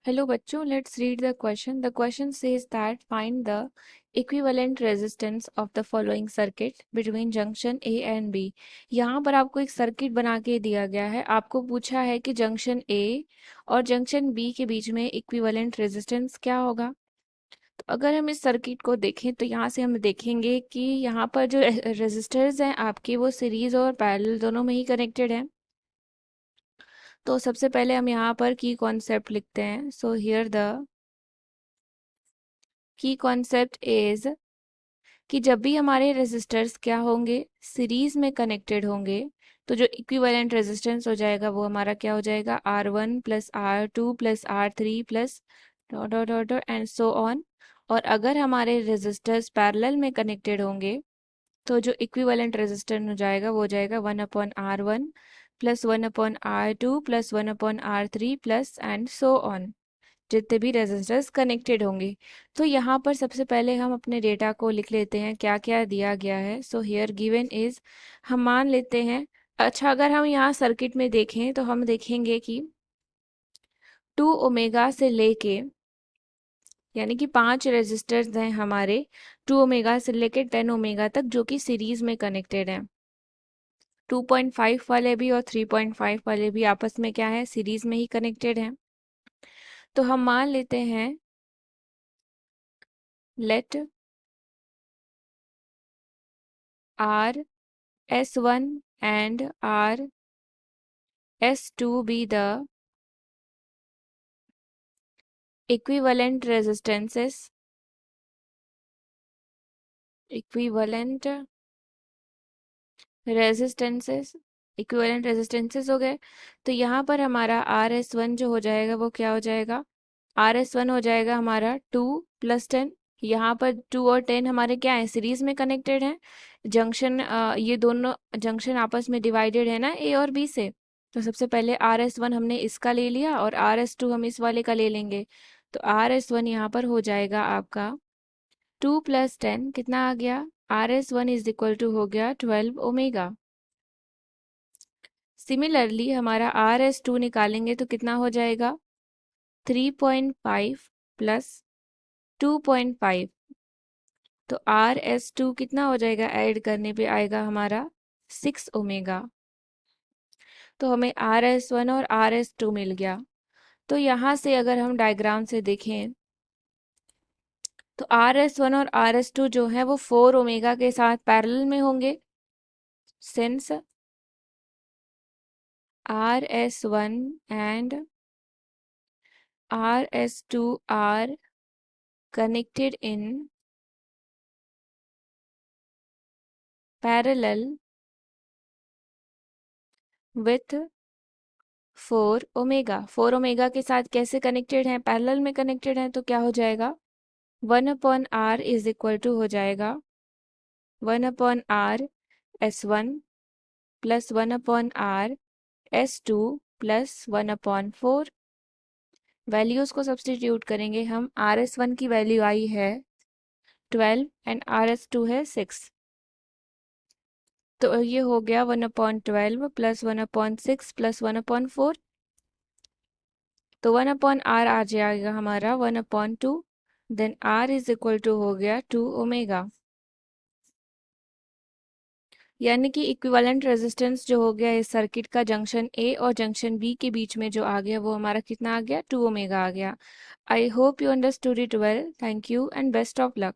Hello बच्चों, let's read the question. The question says that find the equivalent resistance of the following circuit between junction A and B. यहाँ पर आपको एक circuit बना के दिया गया है। आपको पूछा है कि जंक्शन A और जंक्शन B के बीच में इक्विवेलेंट रेजिस्टेंस क्या होगा। तो अगर हम इस सर्किट को देखें तो यहाँ से हम देखेंगे कि यहाँ पर जो रेजिस्टर्स हैं आपके वो सीरीज और पैरेलल दोनों में ही कनेक्टेड हैं। तो सबसे पहले हम यहाँ पर की कॉन्सेप्ट लिखते हैं। So here the key concept is कि जब भी हमारे रेजिस्टर्स क्या होंगे, सीरीज में कनेक्टेड होंगे, तो जो इक्विवेलेंट रेजिस्टेंस हो जाएगा वो हमारा क्या हो जाएगा, R1 plus R2 plus R3 plus dot dot dot dot and so on. और अगर हमारे रेजिस्टर्स पैरेलल में कनेक्टेड होंगे तो जो इक्विवेलेंट रेजिस्टेंस हो जाएगा वो हो जाएगा 1/R1 plus 1/R2 plus 1/R3 plus and so on, जितने भी रेजिस्टर्स कनेक्टेड होंगे। तो यहाँ पर सबसे पहले हम अपने डेटा को लिख लेते हैं क्या क्या दिया गया है। सो हियर गिवन इज, हम मान लेते हैं। अच्छा, अगर हम यहाँ सर्किट में देखें तो हम देखेंगे कि 2 ओमेगा से लेके, यानी कि 5 रेजिस्टर्स हैं हमारे 2 ओमेगा से लेके 10 ओमेगा तक, जो कि सीरीज में कनेक्टेड हैं। 2.5 वाले भी और 3.5 वाले भी आपस में क्या है, सीरीज में ही कनेक्टेड हैं। तो हम मान लेते हैं let R S1 and R S2 be the equivalent resistances equivalent resistances हो गए। तो यहाँ पर हमारा RS1 जो हो जाएगा वो क्या हो जाएगा, RS1 हो जाएगा हमारा 2 + 10। यहाँ पर 2 और 10 हमारे क्या है, सीरीज में कनेक्टेड हैं। जंक्शन ये दोनों जंक्शन आपस में डिवाइडेड है ना A और B से। तो सबसे पहले RS1 हमने इसका ले लिया और RS2 हम इस वाले का ले लेंगे। तो RS1 यहाँ पर हो जाएगा आपका 2 + 10 कितना आ गया, RS1 इज इक्वल टू हो गया 12 ओमेगा। सिमिलरली हमारा RS2 निकालेंगे तो कितना हो जाएगा, 3.5 प्लस 2.5। तो RS2 कितना हो जाएगा, ऐड करने पे आएगा हमारा 6 ओमेगा। तो हमें RS1 और RS2 मिल गया। तो यहाँ से अगर हम डायग्राम से देखें तो RS1 और RS2 जो है वो 4 ओमेगा के साथ पैरेलल में होंगे, since RS1 and RS2 are connected in parallel with 4 omega. 4 omega के साथ कैसे कनेक्टेड हैं, पैरेलल में कनेक्टेड हैं। तो क्या हो जाएगा, 1/R इज इक्वल टू हो जाएगा 1/R S1 plus 1/R S2 plus 1/4। Values को सब्सटीट्यूट करेंगे हम। RS1 की वैल्यू आई है 12 एंड RS2 है 6। तो ये हो गया 1/12 प्लस 1/6 प्लस 1/4। तो 1/R आ जाएगा हमारा 1/2। Then R is equal to हो गया 2 ओमेगा। यानी कि इक्विवेलेंट रेजिस्टेंस जो हो गया इस सर्किट का जंक्शन A और जंक्शन B के बीच में जो आ गया वो हमारा कितना आ गया, 2 ओमेगा आ गया। I hope you understood it well. Thank you and best of luck.